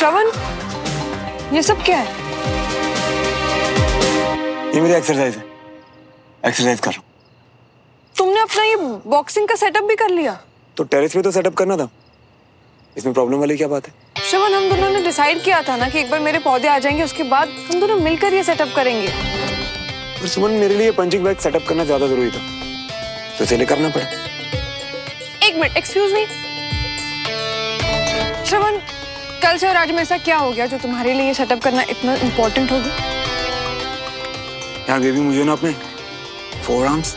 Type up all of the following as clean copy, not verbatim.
श्रवण, ये सब क्या है? ये मेरी एक्सरसाइज है, एक्सरसाइज कर रहा हूं। तुमने अपना ये बॉक्सिंग का सेटअप भी कर लिया? तो टेरेस पे तो सेटअप करना था, इसमें प्रॉब्लम वाली क्या बात है? श्रवण, हम दोनों ने डिसाइड किया था ना कि एक बार मेरे पौधे आ जाएंगे, उसके बाद हम दोनों मिलकर ये सेटअप करेंगे। और सुमन, मेरे लिए पंचिंग बैग सेटअप करना ज्यादा जरूरी था, तो इसीलिए करना पड़ा। एक मिनट, एक्सक्यूज मी श्रवण, कल से और आज में ऐसा क्या हो गया जो तुम्हारे लिए ये सेटअप करना इतना इम्पोर्टेंट हो गया? यार बेबी, मुझे ना अपने फोरआर्म्स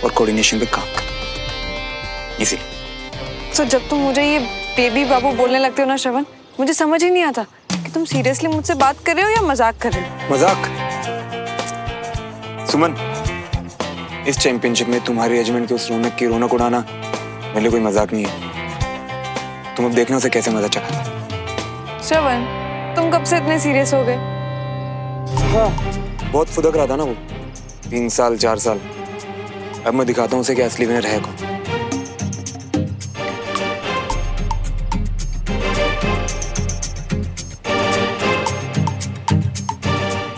और कोऑर्डिनेशन पे काम करना, इसीलिए। तो जब तुम मुझे ये बेबी बाबू बोलने लगते हो ना श्रवण, मुझे समझ ही नहीं आता कि तुम सीरियसली मुझसे बात कर रहे हो या मजाक कर रहे हो। मजाक? सुमन, इस चैंपियनशिप में तुम्हारी रेजिमेंट की उस रौनक की रौनक उड़ाना मेरे लिए कोई मजाक नहीं है। तुम अब देखना उसे कैसे मजा चढ़ा। श्रवण, तुम कब से इतने सीरियस हो गए? हाँ, बहुत फुदक रहा था ना वो 3 साल 4 साल। अब मैं दिखाता हूँ उसे कि असली विनर है कौन।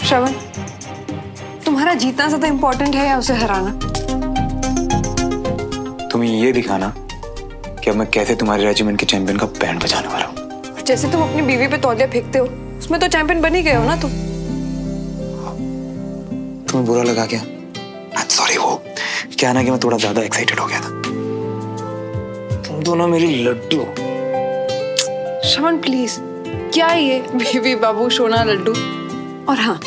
श्रवण, तुम्हारा जीतना ज्यादा इम्पोर्टेंट है या उसे हराना? तुम्हें ये दिखाना कि अब मैं कैसे तुम्हारे रेजिमेंट के चैंपियन का बैंड बजाने वाला हूँ। जैसे तुम अपनी बीवी पे तौलिया फेंकते हो, उसमें तो चैंपियन बन ही गए हो ना तुम। तुम्हें बुरा लगा क्या? सॉरी, वो क्या ना कि मैं थोड़ा ज्यादा एक्साइटेड हो गया था। तुम दोनों मेरी लड्डू। श्रवण प्लीज, क्या ये बेबी बाबू सोना लड्डू? और हाँ,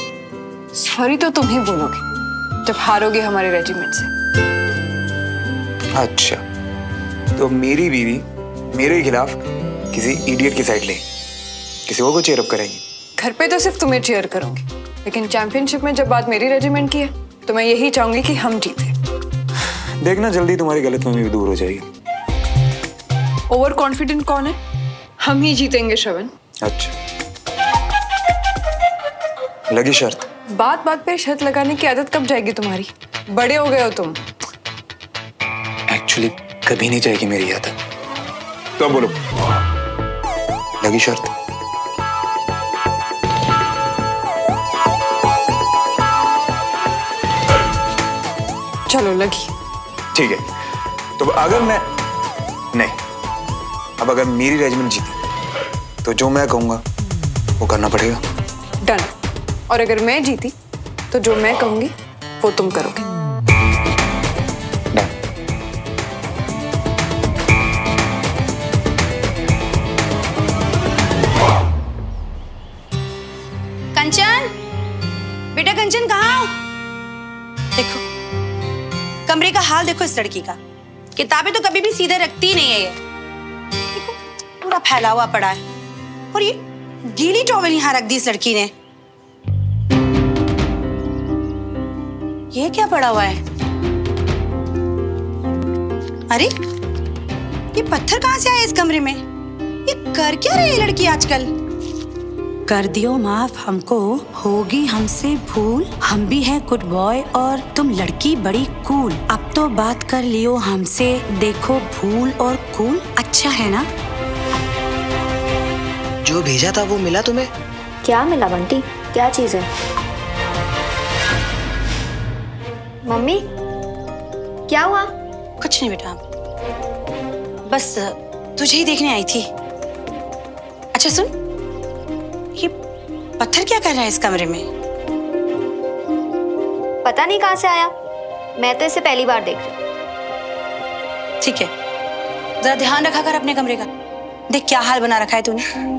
सॉरी तो तुम ही बोलोगे जब हारोगे हमारे रेजिमेंट से। अच्छा, तो मेरी बीवी मेरे खिलाफ किसी इडियट की साइड ले, किसी और को चीयर अप कराएगी? घर पे तो सिर्फ तुम्हें चीयर करूंगी, लेकिन चैंपियनशिप में जब बात मेरी रेजिमेंट की है तो मैं यही चाहूंगी कि हम जीते। देखना जल्दी तुम्हारी गलतफहमी भी दूर हो जाएगी। ओवर कॉन्फिडेंट कौन है? हम ही जीतेंगे श्रवण। अच्छा, लगी शर्त? बात बात पे शर्त लगाने की आदत कब जाएगी तुम्हारी? बड़े हो गए हो तुम। एक्चुअली कभी नहीं जाएगी मेरी आदत। तो बोलो, लगी शर्त? चलो लगी। ठीक है, तो अगर मैं नहीं, अब अगर मेरी रेजिमेंट जीती तो जो मैं कहूंगा वो करना पड़ेगा। डन। और अगर मैं जीती तो जो मैं कहूंगी वो तुम करोगे। डन। कंचन, बेटा कंचन कहाँ हो? देखो कमरे का हाल देखो इस लड़की का। किताबें तो कभी भी सीधे रखती नहीं है ये। देखो पूरा फैला हुआ पड़ा है, और ये गीली टॉवेल यहाँ रख दी इस लड़की ने। ये क्या पड़ा हुआ है? अरे ये पत्थर कहाँ से आया इस कमरे में? ये कर क्या रही है लड़की आजकल? कर दियो माफ हमको, होगी हमसे भूल, हम भी हैं गुड बॉय और तुम लड़की बड़ी कूल। अब तो बात कर लियो हमसे, देखो भूल और कूल अच्छा है ना? जो भेजा था वो मिला तुम्हें? क्या मिला बंटी? क्या चीज है? मम्मी क्या हुआ? कुछ नहीं बेटा, बस तुझे ही देखने आई थी। अच्छा सुन, ये पत्थर क्या कर रहा है इस कमरे में? पता नहीं कहाँ से आया, मैं तो इसे पहली बार देख रही हूँ। ठीक है, जरा ध्यान रखा कर अपने कमरे का। देख क्या हाल बना रखा है तूने।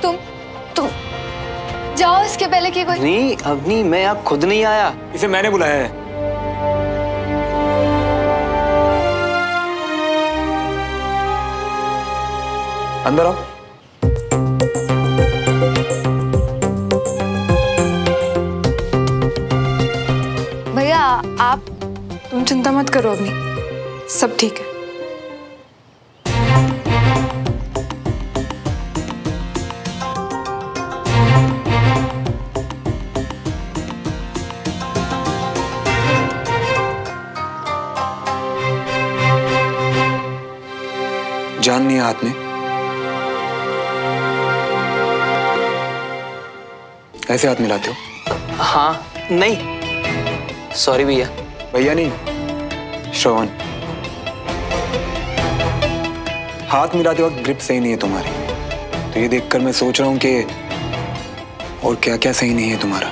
तुम जाओ, इसके पहले कि कोई नहीं अवनी, मैं यहाँ खुद नहीं आया, इसे मैंने बुलाया है। अंदर आओ। चिंता मत करो अवनी, सब ठीक है। जान नहीं है हाथ में? ऐसे हाथ मिलाते हो? हाँ नहीं, सॉरी भैया। भैया नहीं, श्रवण। हाथ मिलाते वक्त ग्रिप सही नहीं है तुम्हारी, तो ये देखकर मैं सोच रहा हूं कि और क्या क्या सही नहीं है तुम्हारा।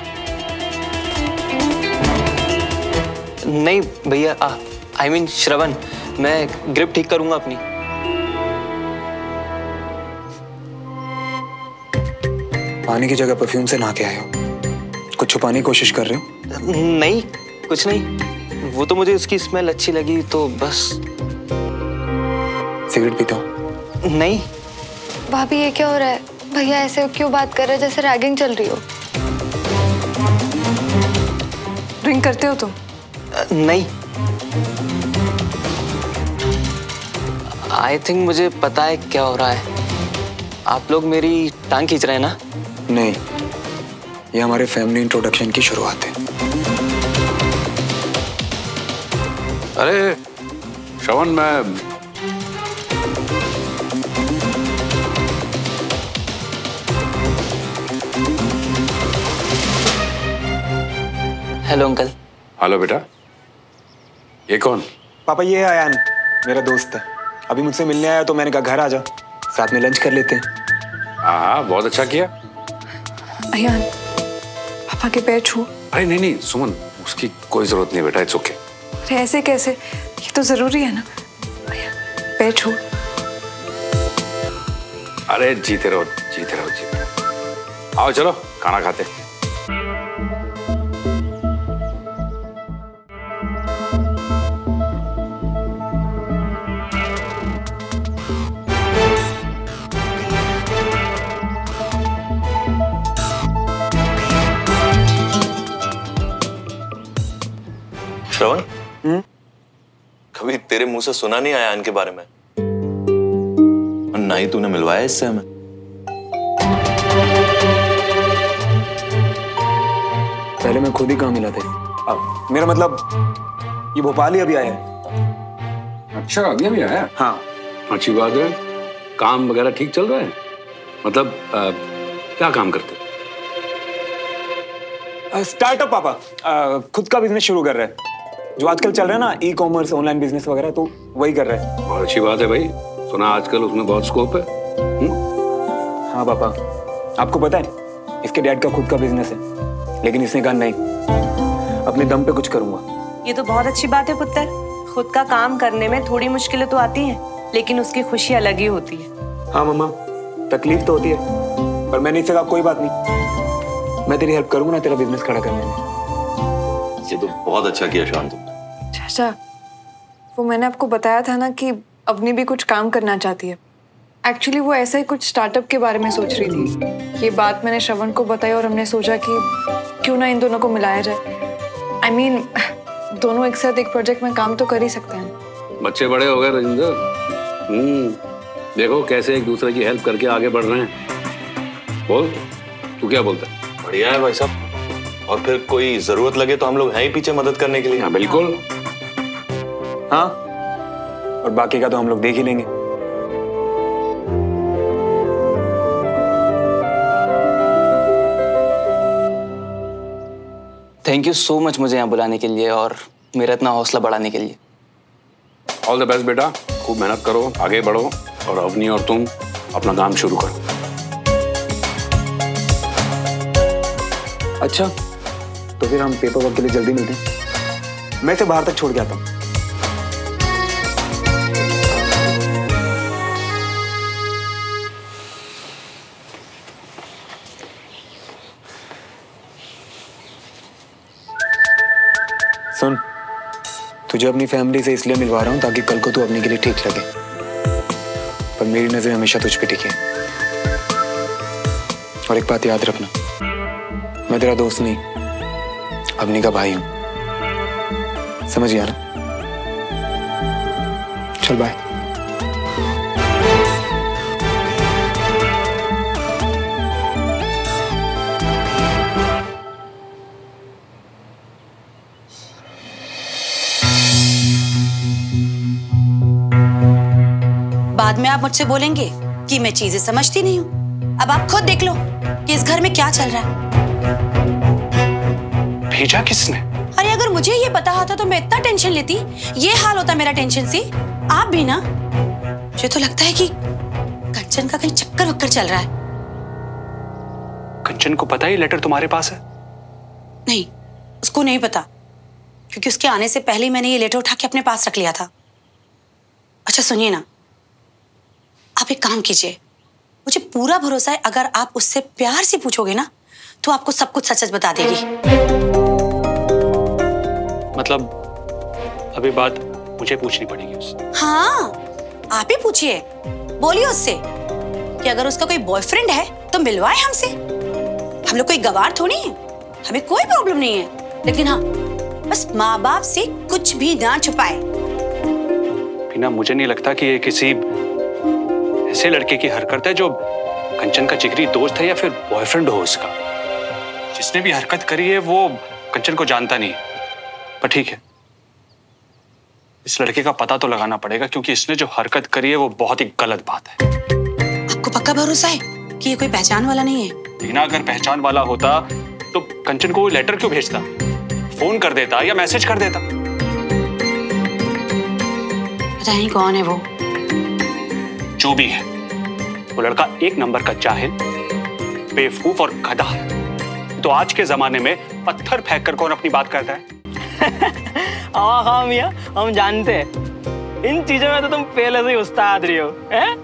नहीं भैया, आई मीन श्रवण, मैं ग्रिप ठीक करूंगा अपनी। पानी की जगह परफ्यूम से नहा के आए हो, कुछ छुपाने की कोशिश कर रहे हो? नहीं, कुछ नहीं, वो तो मुझे उसकी स्मेल अच्छी लगी तो बस। सिगरेट पीते हो? नहीं। भाभी ये क्या हो रहा है? भैया ऐसे क्यों बात कर रहे हैं जैसे रैगिंग चल रही हो? ड्रिंक करते हो तुम? नहीं। आई थिंक मुझे पता है क्या हो रहा है। आप लोग मेरी टांग खींच रहे हैं ना? नहीं, ये हमारे फैमिली इंट्रोडक्शन की शुरुआत है। अरे श्रवण, मैं हेलो अंकल। हेलो बेटा, ये कौन? पापा ये है आयान, मेरा दोस्त है। अभी मुझसे मिलने आया तो मैंने कहा घर आ जा, साथ में लंच कर लेते हैं। हाँ, बहुत अच्छा किया। अयान, पापा के पैर छू। अरे नहीं नहीं सुमन, उसकी कोई जरूरत नहीं बेटा, इट्स ओके। अरे ऐसे कैसे, ये तो जरूरी है ना। अयान, पैर छू। अरे जीते रहो जीते रहो जीते रहो। आओ चलो खाना खाते। श्रवण, कभी तेरे मुंह से सुना नहीं आया इनके बारे में, और ना ही तूने मिलवाया इससे हमें। पहले मैं खुद ही कहाँ मिला था। मेरा मतलब ये भोपाल ही अभी आया है। अच्छा, अभी अभी आया? हाँ। अच्छी बात है। काम वगैरह ठीक चल रहा है? मतलब क्या काम करते? स्टार्टअप पापा, खुद का बिजनेस शुरू कर रहे हैं। जो आजकल चल रहा है ना, ई कॉमर्स, ऑनलाइन बिजनेस वगैरह, तो वही कर रहे हैं। बहुत अच्छी बात है भाई, सुना आजकल उसमें बहुत स्कोप है। हाँ पापा, आपको पता है इसके डैड का खुद का बिजनेस है, लेकिन इसने कहा नहीं, अपने दम पे कुछ करूंगा। ये तो बहुत अच्छी बात है पुत्र। खुद का काम करने में थोड़ी मुश्किलें तो आती हैं, लेकिन उसकी खुशी अलग ही होती है। हाँ मम्मा, तकलीफ तो होती है, पर मैंने इससे कहा कोई बात नहीं, मैं तेरी हेल्प करूंगा ना तेरा बिजनेस खड़ा करने में। ये तो बहुत अच्छा किया शान तुमने। चाचा, वो मैंने आपको बताया था ना कि अवनी भी कुछ काम करना चाहती है। एक्चुअली वो ऐसा ही कुछ स्टार्टअप के बारे में सोच रही थी। ये बात मैंने श्रवण को बताई और हमने सोचा कि क्यों ना इन दोनों को मिलाया जाए। I mean, दोनों एक साथ एक प्रोजेक्ट में काम तो कर ही सकते हैं। बच्चे बड़े हो गए राजेंद्र। देखो कैसे एक दूसरे की हेल्प करके आगे बढ़ रहे हैं। बोल, तू क्या बोलता है? बढ़िया है भाई साहब, और फिर कोई जरूरत लगे तो हम लोग हैं ही पीछे मदद करने के लिए। हाँ बिल्कुल। हाँ, और बाकी का तो हम लोग देख ही लेंगे। थैंक यू सो मच मुझे यहाँ बुलाने के लिए और मेरा इतना हौसला बढ़ाने के लिए। ऑल द बेस्ट बेटा, खूब मेहनत करो, आगे बढ़ो, और अवनी और तुम अपना काम शुरू करो। अच्छा, तो फिर हम पेपर वर्क के लिए जल्दी मिलते हैं। मैं इसे बाहर तक छोड़ के आता हूँ। सुन, तुझे अपनी फैमिली से इसलिए मिलवा रहा हूं ताकि कल को तू अपने के लिए ठीक लगे, पर मेरी नजर हमेशा तुझ पे टिकी है। और एक बात याद रखना, मैं तेरा दोस्त नहीं, अवनी का भाई हूं, समझ गया ना? चल बाय। बाद में आप मुझसे बोलेंगे कि मैं चीजें समझती नहीं हूँ। अब आप खुद देख लो कि इस घर में क्या चल रहा है। भेजा किसने? अरे अगर मुझे ये पता होता तो मैं इतना टेंशन लेती? ये हाल होता मेरा टेंशन से। आप भी ना। मुझे तो लगता है कि कंचन का कहीं चक्कर वक्कर चल रहा है। कंचन को पता है लेटर तुम्हारे पास है? नहीं, उसको नहीं पता, क्योंकि उसके आने से पहले ही मैंने ये लेटर उठा के अपने पास रख लिया था। अच्छा सुनिए ना, आप एक काम कीजिए, मुझे पूरा भरोसा है अगर आप उससे प्यार से पूछोगे ना तो आपको सब कुछ सच सच बता देगी। मतलब अभी बात मुझे पूछनी पड़ेगी उससे? हाँ, आप ही पूछिए। बोलिए उससे कि अगर उसका कोई बॉयफ्रेंड है तो मिलवाए हमसे। हम लोग कोई गवार थोड़ी है, हमें कोई प्रॉब्लम नहीं है। लेकिन हाँ, बस माँ बाप से कुछ भी ना छुपाए। बिना मुझे नहीं लगता कि ये किसी ऐसे लड़के की हरकत है जो कंचन का जिगरी दोस्त है या फिर बॉयफ्रेंड हो उसका। जिसने भी हरकत करी है वो कंचन को जानता नहीं, पर ठीक है, इस लड़के का पता तो लगाना पड़ेगा, क्योंकि इसने जो हरकत करी है वो बहुत ही गलत बात है। आपको पक्का भरोसा है कि ये कोई पहचान वाला नहीं है? बिना अगर पहचान वाला होता तो कंचन को वो लेटर क्यों भेजता? फोन कर देता या मैसेज कर देता। पता नहीं कौन है वो। जो भी है, वो लड़का एक नंबर का जाहिल, बेवकूफ और गधा है। तो आज के जमाने में पत्थर फेंक कर कौन अपनी बात करता है? हाँ मियां, हम जानते हैं इन चीजों में तो तुम पहले से ही उस्ताद रही हो, हैं?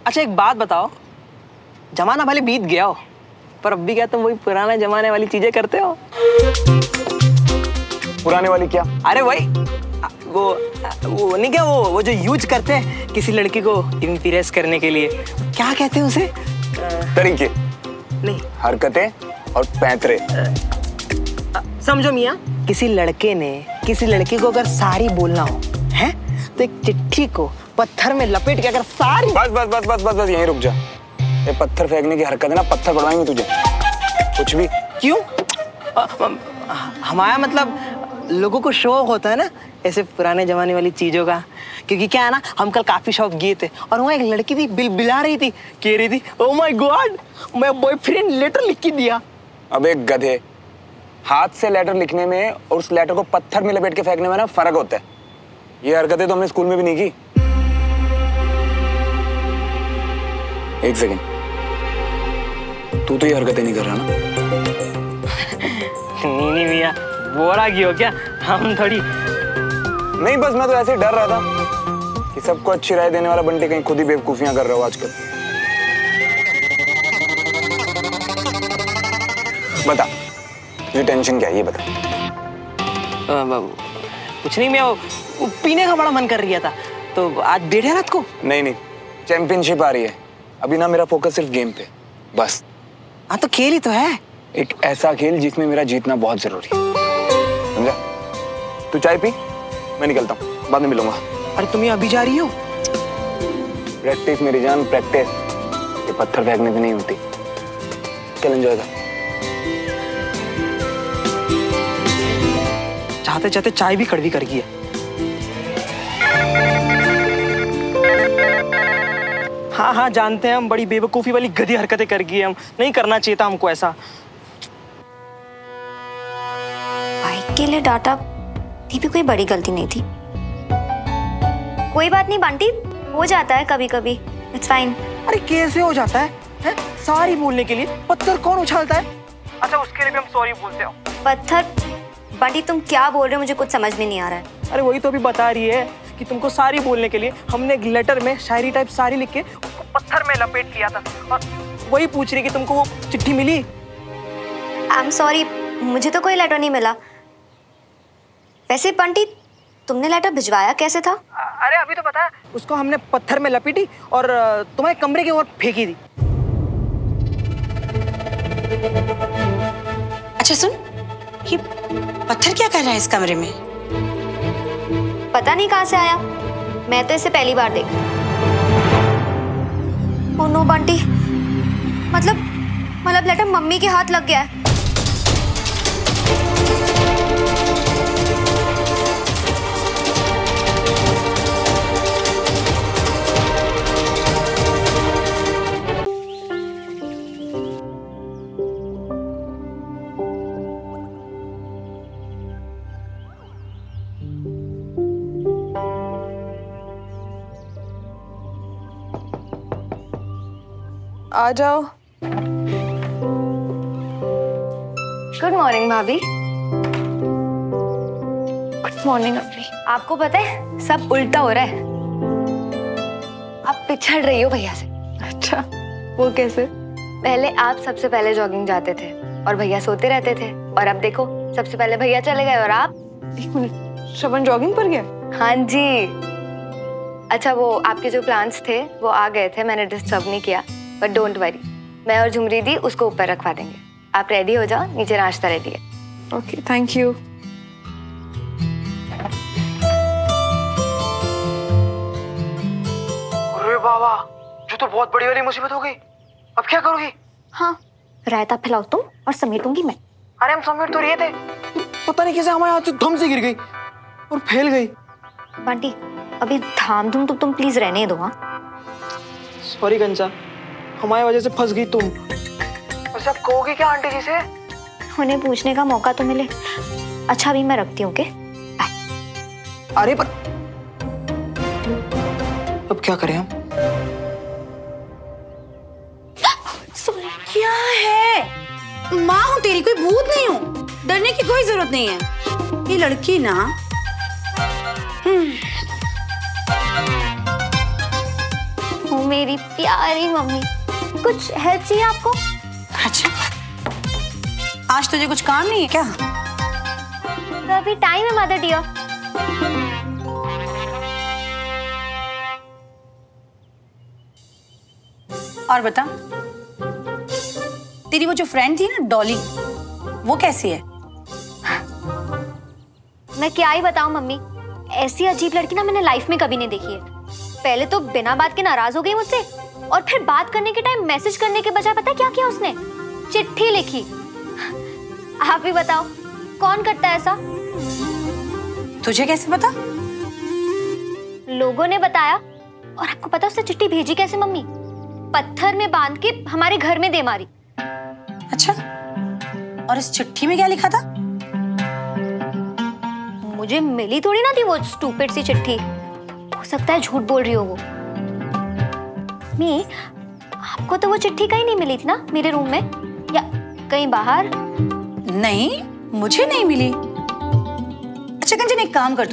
अच्छा एक बात बताओ, जमाना भले बीत गया हो पर अब भी क्या तुम वही पुराने जमाने वाली चीजें करते हो? पुराने वाली क्या? अरे वही वो नहीं क्या, वो जो यूज करते हैं किसी लड़की को इम्प्रेस करने के लिए, क्या कहते हैं उसे? तरीके नहीं, हरकतें और पैंतरे। समझो मियां, किसी लड़के ने किसी लड़की को अगर सारी बोलना हो है तो एक चिट्ठी को पत्थर में लपेट के अगर सारी। बस बस बस बस बस बस यहीं रुक जा। ये पत्थर फेंकने की हरकत है ना, पत्थर पड़वाएंगे तुझे। कुछ भी क्यों? हमारा मतलब लोगों को शौक होता है ना ऐसे पुराने जमाने वाली चीजों का, क्योंकि क्या है ना, हम कल काफी शॉप गए थे और वहाँ एक लड़की थी, बिलबिला रही थी, कह रही थी ओह माय गॉड मैं बॉयफ्रेंड लेटर लिख के दिया। अबे गधे, हाथ से लेटर लिखने में और उस लेटर को पत्थर में लपेट के फेंकने में ना फर्क होता है। ये हरकतें तो हमने स्कूल में भी नहीं की। एक सेकंड, तू तो ये हरकतें नहीं कर रहा ना? नहीं भैया, बोरा की हो क्या? हम थोड़ी नहीं, बस मैं तो ऐसे ही डर रहा था कि सबको अच्छी राय देने वाला बंटी कहीं खुद ही बेवकूफियां कर रहा हो आजकल। बता, ये टेंशन क्या है, ये बता। कुछ नहीं, मैं वो पीने का बड़ा मन कर रहा था तो आज बैठे रात को। नहीं, चैंपियनशिप आ रही है अभी ना, मेरा फोकस सिर्फ गेम पे बस। हाँ तो खेल ही तो है, एक ऐसा खेल जिसमें मेरा जीतना बहुत जरूरी है, समझा? तू चाय पी, मैं निकलता हूँ, बाद में मिलूंगा। अरे तुम अभी जा रही हो? प्रैक्टिस मेरी जान, प्रैक्टिस। ये पत्थर फेंकने से नहीं होती। चल एंजॉय कर। चाहते चाहते चाय भी कड़वी कर गई है। हाँ जानते हैं हम, बड़ी बेवकूफी वाली गधी हरकतें कर गई हम, नहीं करना चाहिए था हमको ऐसा। बाइक के लिए डाटा ये भी कोई बड़ी गलती नहीं थी। कोई बात नहीं बंटी, हो जाता है कभी कभी, इट्स फाइन। अरे कैसे हो जाता है? सॉरी बोलने के लिए पत्थर कौन उछालता है? अच्छा उसके लिए भी हम सॉरी बोलते हो। पत्थर? बंटी तुम क्या बोल रहे हो, मुझे कुछ समझ में नहीं आ रहा है। अरे वही तो अभी बता रही है कि तुमको सारी बोलने के लिए हमने एक लेटर में शायरी टाइप सारी लिख के उसको पत्थर में लपेट लिया था, और वही पूछ रही कि तुमको वो चिट्ठी मिली। आई एम सॉरी, मुझे तो कोई लेटर नहीं मिला। वैसे बंटी तुमने लेटर भिजवाया कैसे था? अरे अभी तो पता है, उसको हमने पत्थर में लपेटी और तुम्हारे कमरे के ओर फेंकी थी। अच्छा सुन, ये पत्थर क्या कर रहा है इस कमरे में? पता नहीं कहाँ से आया, मैं तो इसे पहली बार देख रही हूँ। ओह नो बंटी, मतलब लेटर मम्मी के हाथ लग गया है। आ जाओ। गुड मॉर्निंग भाभी। गुड मॉर्निंग अम्मी। आपको पता है सब उल्टा हो रहा है। आप पिछड़ रही हो भैया से। अच्छा, वो कैसे? पहले आप सबसे पहले जॉगिंग जाते थे और भैया सोते रहते थे, और अब देखो सबसे पहले भैया चले गए और आप। एक मिनट, श्रवण जॉगिंग पर गया? हाँ जी। अच्छा, वो आपके जो प्लान्स थे वो आ गए थे, मैंने डिस्टर्ब नहीं किया, बट डोंट वरी, मैं और झुमरी दी उसको ऊपर रखवा देंगे। आप रेडी हो जाओ, नीचे नाश्ता रेडी है। Okay, thank you. अरे बाबा, ये तो बहुत बड़ी वाली मुसीबत हो गई। अब क्या करोगी? हाँ, रायता फैलाओ तुम और समेटूंगी मैं। अरे हम समेट तो रहे थे, पता नहीं कैसे हमारे हाथ से धम से गिर गई और फैल गई। बंटी, अभी धाम धूम तो तुम प्लीज रहने दो। हाँ सॉरी कंचा, हमारी वजह से फंस गई तुम। वैसे आप कहोगे क्या आंटी जी से? उन्हें पूछने का मौका तो मिले। अच्छा, अभी मैं रखती हूँ के। अरे पर अब क्या करें हम? क्या है? माँ हूँ तेरी, कोई भूत नहीं हूँ, डरने की कोई जरूरत नहीं है। ये लड़की ना ओ मेरी प्यारी मम्मी, कुछ हेल्प चाहिए आपको? अच्छा, आज तुझे कुछ काम नहीं है क्या? तो अभी टाइम है मदर डियर। और बता, तेरी वो जो फ्रेंड थी ना डॉली, वो कैसी है? मैं क्या ही बताऊं मम्मी, ऐसी अजीब लड़की ना मैंने लाइफ में कभी नहीं देखी है। पहले तो बिना बात के नाराज हो गई मुझसे, और फिर बात करने के टाइम मैसेज करने के बजाय पता है क्या किया उसने? चिट्ठी लिखी। आप ही बताओ, कौन करता है ऐसा? तुझे कैसे पता? लोगों ने बताया। और आपको पता उसने चिट्ठी भेजी कैसे मम्मी? पत्थर में बांध के हमारे घर में दे मारी। अच्छा, और इस चिट्ठी में क्या लिखा था? मुझे मिली थोड़ी ना थी वो स्टूपिड सी चिट्ठी। हो सकता है झूठ बोल रही हो वो। मी, आपको तो वो चिट्ठी कहीं नहीं मिली थी ना, मेरे रूम में या कहीं बाहर? नहीं, मुझे नहीं मिली। अच्छा कंचन, एक काम कर,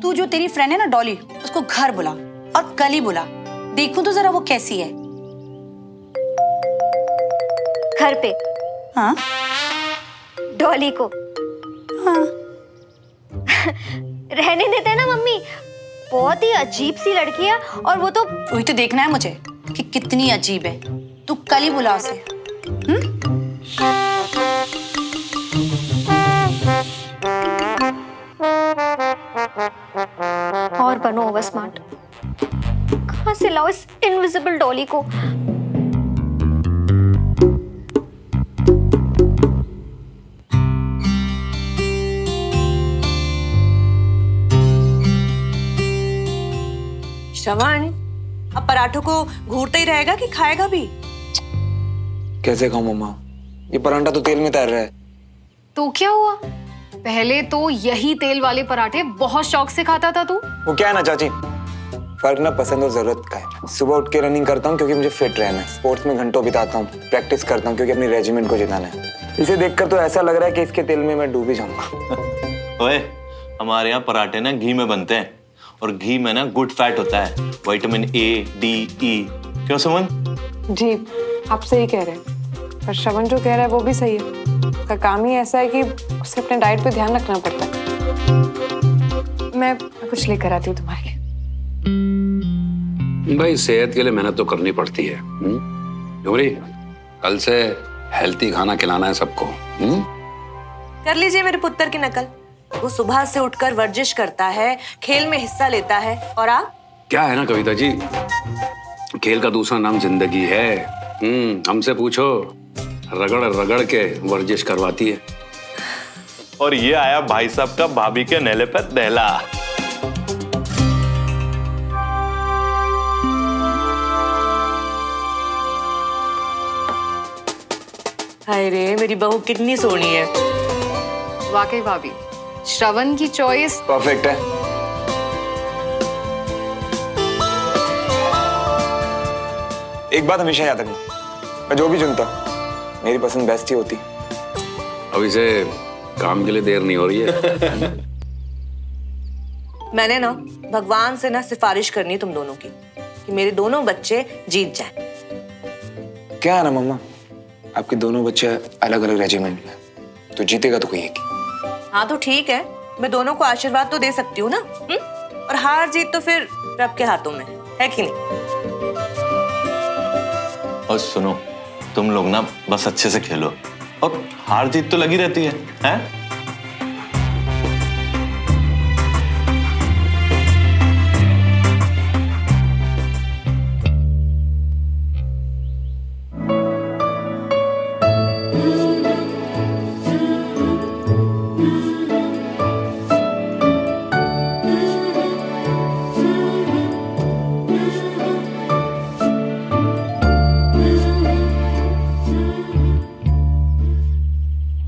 तू जो तेरी फ्रेंड है ना डॉली, उसको घर बुला और कल ही बुला, देखूं तो जरा वो कैसी है। घर पे? हाँ। डॉली को? हाँ। रहने देते हैं ना मम्मी, बहुत ही अजीब सी लड़की है। और वो तो वही तो देखना है मुझे कि कितनी अजीब है। तू कल ही बुला उसे। और बनो ओवर स्मार्ट। कहाँ से लाओ इस इनविजिबल डॉली को? श्रवण, अब पराठों को घूरता ही रहेगा कि खाएगा भी? कैसे खाऊं मम्मा, ये परांठा तो तेल में तैर रहा है। तो क्या हुआ? पहले तो यही तेल वाले पराठे बहुत शौक से खाता था तू। वो क्या है ना चाची, फर्क ना पसंद और जरूरत का है। सुबह उठ के रनिंग करता हूँ क्योंकि मुझे फिट रहना है, स्पोर्ट्स में घंटों बिताता हूँ, प्रैक्टिस करता हूँ क्योंकि अपनी रेजिमेंट को जिताना है। इसे देखकर तो ऐसा लग रहा है कि इसके तेल में मैं डूब ही जाऊंगा। ओए, हमारे यहाँ पराठे ना घी में बनते हैं, और घी में ना गुड फैट होता है, विटामिन ए, डी, ई। क्यों सुमन? जी, आप सही कह रहे हैं, पर श्रवण जो कह रहा है वो भी सही है। उसका काम ही ऐसा है कि उसे अपने डाइट पे ध्यान रखना पड़ता है। मैं कुछ लेकर आती हूँ तुम्हारे लिए। भाई सेहत के लिए मेहनत तो करनी पड़ती है। डोरी, कल से हेल्थी खाना खिलाना है सबको। कर लीजिए मेरे पुत्र की नकल। वो सुबह से उठकर वर्जिश करता है, खेल में हिस्सा लेता है, और आप? क्या है ना कविता जी, खेल का दूसरा नाम जिंदगी है। हमसे पूछो, रगड़ रगड़ के वर्जिश करवाती है। और ये आया भाई साहब का भाभी के नेले पे दहला। हाय रे, मेरी बहू कितनी सोहनी है। वाकई भाभी, श्रवण की चॉइस परफेक्ट है। एक बात हमेशा याद रखना, मैं जो भी चुनता मेरी पसंद बेस्ट ही होती। अब इसे काम के लिए देर नहीं हो रही है। मैंने ना भगवान से ना सिफारिश करनी तुम दोनों की कि मेरे दोनों बच्चे जीत जाएं। क्या है ना मम्मा, आपके दोनों बच्चे अलग अलग रेजिमेंट में, तो जीतेगा तो कोई एक ही। हाँ तो ठीक है, मैं दोनों को आशीर्वाद तो दे सकती हूँ ना। और हार जीत तो फिर रब के हाथों में है कि नहीं। और सुनो, तुम लोग ना बस अच्छे से खेलो, और हार जीत तो लगी रहती है, हैं?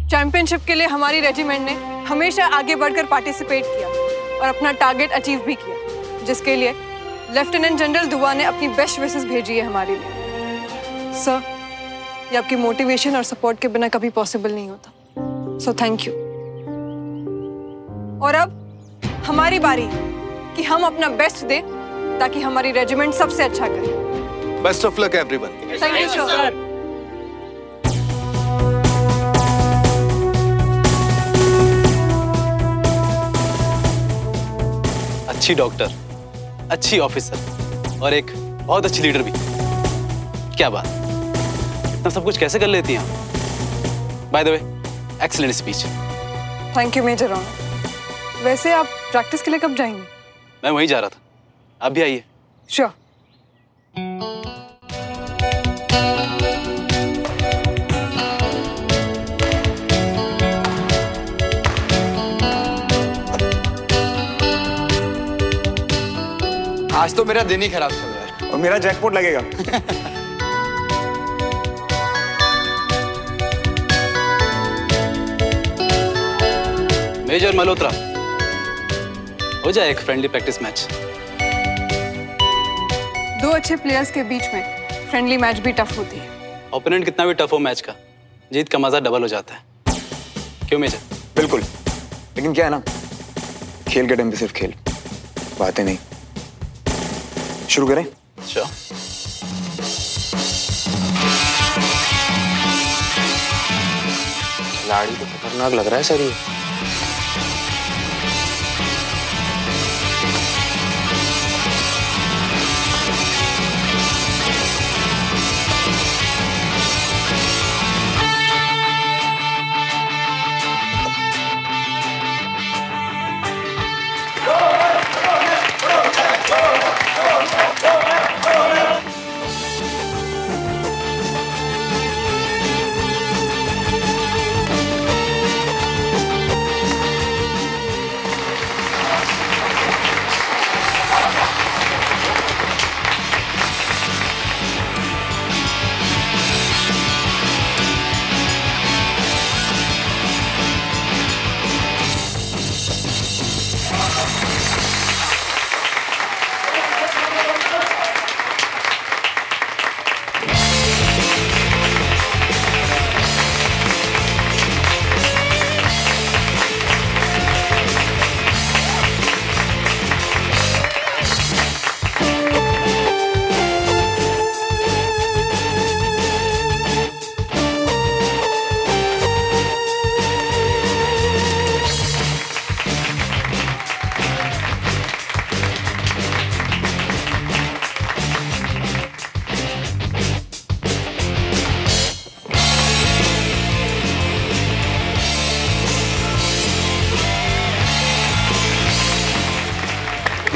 चैंपियनशिप के लिए हमारी रेजिमेंट ने हमेशा आगे बढ़कर पार्टिसिपेट किया और अपना टारगेट अचीव भी किया, जिसके लिए लेफ्टिनेंट जनरल दुआ ने अपनी बेस्ट विशेस भेजी है हमारे लिए। सर, ये आपकी मोटिवेशन और सपोर्ट के बिना कभी पॉसिबल नहीं होता, सो थैंक यू। और अब हमारी बारी कि हम अपना बेस्ट दें ताकि हमारी रेजिमेंट सबसे अच्छा करे। Best of luck everyone. Thank you sir. अच्छी डॉक्टर, अच्छी ऑफिसर और एक बहुत अच्छी लीडर भी। क्या बात, इतना सब कुछ कैसे कर लेती हैं आप? By the way, excellent speech. Thank you major honour. वैसे आप प्रैक्टिस के लिए कब जाएंगे? मैं वहीं जा रहा था, आप भी आइए। श्योर। आज तो मेरा दिन ही खराब चल रहा है। और मेरा जैकपॉट लगेगा। मेजर मल्होत्रा, हो जाए एक फ्रेंडली प्रैक्टिस मैच। दो अच्छे प्लेयर्स के बीच में फ्रेंडली मैच भी टफ होती है। ओपोनेंट कितना भी टफ हो मैच का, जीत का मजा डबल हो जाता है। क्यों मेजर? बिल्कुल, लेकिन क्या है ना, खेल के टाइम पे सिर्फ खेल, बातें नहीं। शुरू करें? श्योर। खिलाड़ी तो खतरनाक लग रहा है सर ये।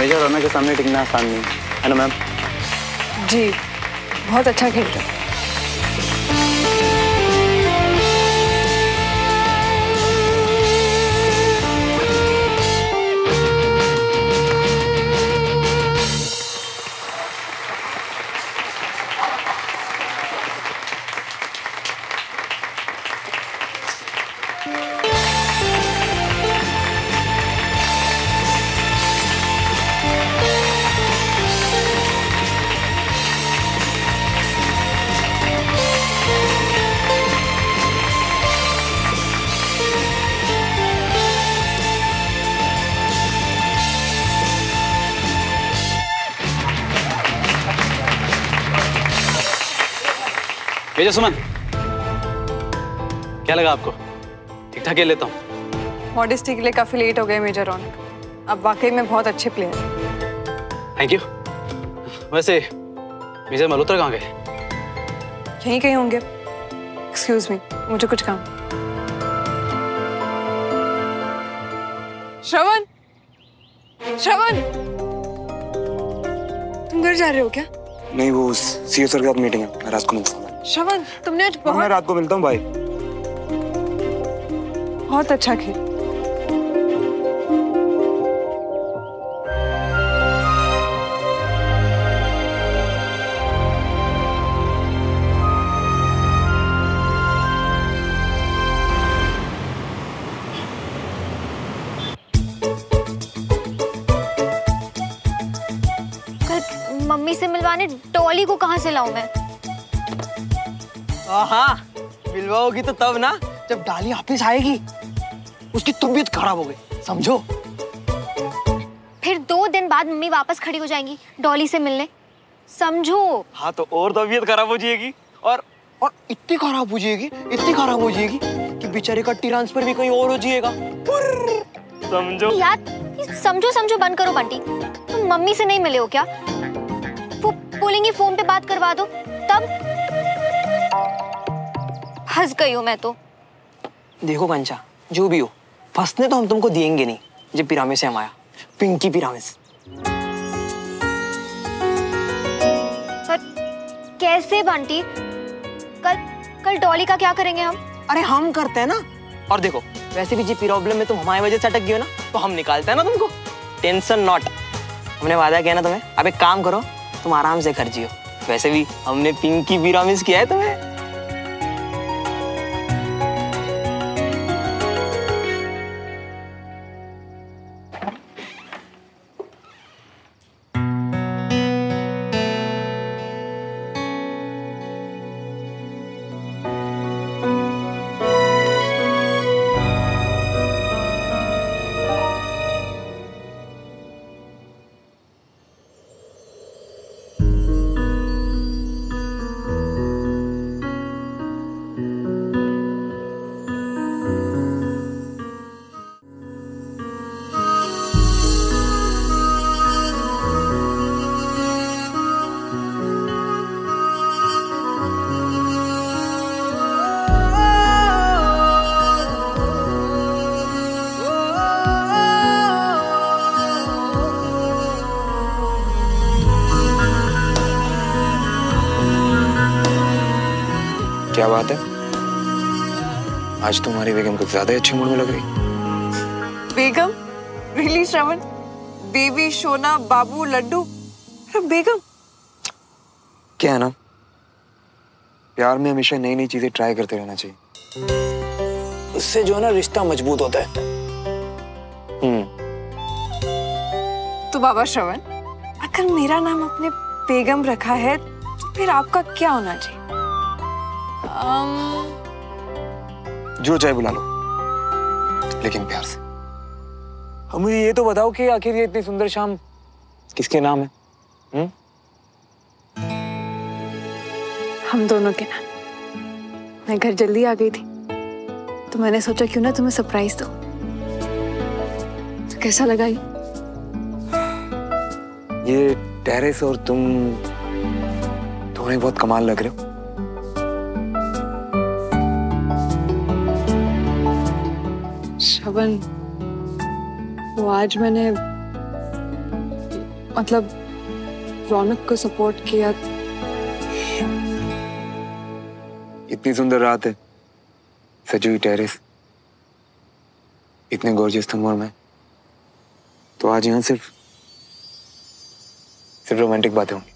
मेजर रौनक के सामने टिकना आसान नहीं है ना मैम? जी, बहुत अच्छा खेल रहे हो। मेजर सुमन, क्या लगा आपको? ठीक ठाक खेल लेता हूँ। मॉडेस्टी के लिए काफी लेट हो गए मेजर रौनक। अब वाकई में बहुत अच्छे प्लेयर हैं। Thank you. वैसे मेजर मल्होत्रा कहाँ गए? यहीं कहीं होंगे। एक्सक्यूज मी, मुझे कुछ काम। श्रवण, श्रवण, तुम घर जा रहे हो क्या? नहीं, वो सीओ सर के साथ मीटिंग है, मैं रात को मिलता हूँ। श्रवण, तुमने आज मैं रात को मिलता हूँ भाई। बहुत अच्छा खेल। कल मम्मी से मिलवाने डॉली को कहाँ से लाऊं मैं? हाँ, मिलवाओगी तो तब ना जब डॉली वापिस आएगी। उसकी तबीयत खराब हो गई, समझो। फिर 2 दिन बाद मम्मी वापस खड़ी हो जाएंगी डॉली से मिलने, समझो। हाँ तो और तबीयत खराब हो जाएगी और इतनी खराब हो जाएगी, इतनी खराब हो जाएगी कि बेचारे का ट्रांसफर भी कहीं और हो जाएगा। समझो यार, समझो समझो बंद करो बंटी। तुम मम्मी से नहीं मिले हो क्या? वो बोलेंगी फोन पे बात करवा दो, तब फंस गई हूँ मैं तो। देखो कंचा, जो भी हो, फंसने तो हम तुमको देंगे नहीं। जब पिरामिड से हम आया, पिंकी पिरामिड। पर कैसे बंटी? कल डॉली का क्या करेंगे हम? अरे हम करते हैं ना। और देखो, वैसे भी जी प्रॉब्लम में तुम हमारी वजह से अटक गई हो ना, तो हम निकालते हैं ना तुमको। Tension not. हमने वादा किया ना तुम्हें। अब एक काम करो, तुम आराम से घर जियो। वैसे भी हमने पिंकी पिरामिड किया है तुम्हें। क्या बात है, आज तुम्हारी बेगम कुछ ज्यादा अच्छे मूड में लग रही। बेगम? रियली श्रवण? बेबी, सोना, बाबू, लड्डू, बेगम? क्या है ना, प्यार में हमेशा नई नई चीजें ट्राई करते रहना चाहिए। उससे जो है ना रिश्ता मजबूत होता है। तो बाबा श्रवण, अगर मेरा नाम आपने बेगम रखा है तो फिर आपका क्या होना चाहिए? जो चाहे बुला लो, लेकिन प्यार से। अब मुझे ये तो बताओ कि आखिर ये इतनी सुंदर शाम किसके नाम है? हम दोनों के नाम। मैं घर जल्दी आ गई थी तो मैंने सोचा क्यों ना तुम्हें सरप्राइज दो। तो कैसा लगा ये टेरेस और तुम दोनों बहुत कमाल लग रहे हो। श्रवण, वो आज मैंने मतलब रौनक को सपोर्ट किया। इतनी सुंदर रात है, सजी हुई टेरेस, इतने गॉर्जियस थमोर में, तो आज यहाँ सिर्फ रोमांटिक बातें होंगी।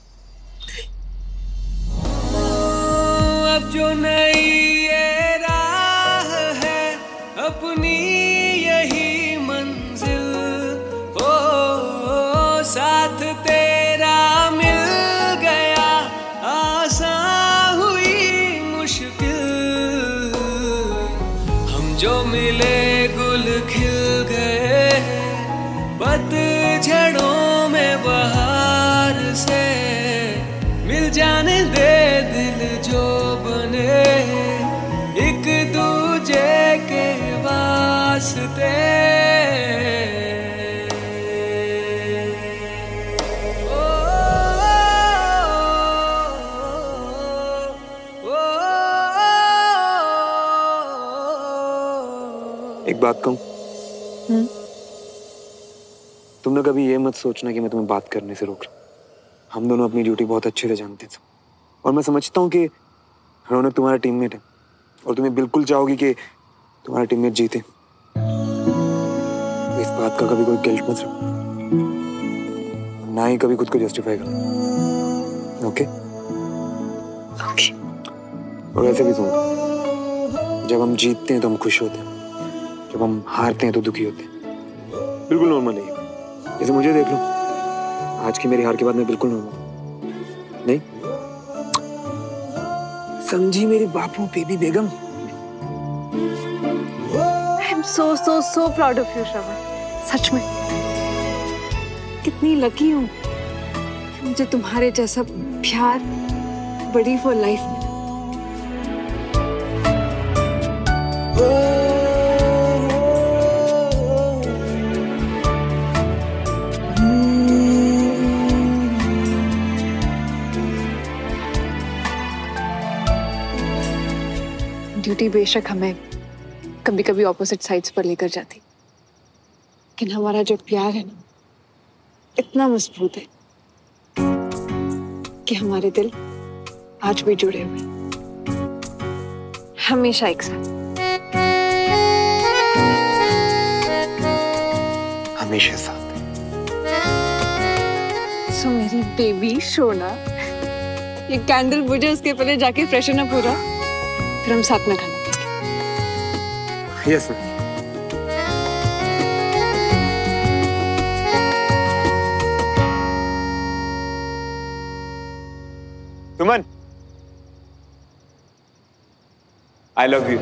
अब जो नई ये राह है अपनी यही मंजिल हो, साथ तेरा मिल गया आसान हुई मुश्किल, हम जो मिले गुल खिल गए पतझड़ों में बहार से, मिल जाने दे दिल जो बने एक दूजे के वास्ते। एक बात कहूं, तुमने कभी ये मत सोचना कि मैं तुम्हें बात करने से रोक रहा हूं। हम दोनों अपनी ड्यूटी बहुत अच्छे से जानते थे और मैं समझता हूँ कि रौनक तुम्हारा टीममेट है और तुम्हें बिल्कुल चाहोगी कि तुम्हारा टीममेट जीते। तो इस बात का कभी कोई गिल्ट मत रखो, ना ही कभी खुद को जस्टिफाई करो। ओके? ओके। और ऐसे भी सुनो, जब हम जीतते हैं तो हम खुश होते हैं, जब हम हारते हैं तो दुखी होते हैं। बिल्कुल नॉर्मल है। जैसे मुझे देख लो, आज की मेरी हार के बाद मैं बिल्कुल नॉर्मल नहीं समझी मेरी बापू बेबी बेगम। I am so proud of you Shravan, सच में। कितनी लकी हूँ कि मुझे तुम्हारे जैसा प्यार बड़ी फॉर लाइफ में। ड्यूटी बेशक हमें कभी कभी ऑपोजिट साइड्स पर लेकर जाती, लेकिन हमारा जो प्यार है ना, इतना मजबूत है कि हमारे दिल आज भी जुड़े हुए, हमेशा एक साथ, हमेशा साथ। सो मेरी बेबी सोना, ये कैंडल बुझे उसके पहले जाके फ्रेशन अप हो रहा, फिर हम साथ में खाना खाएंगे। Yes ma'am. Suman, I love you.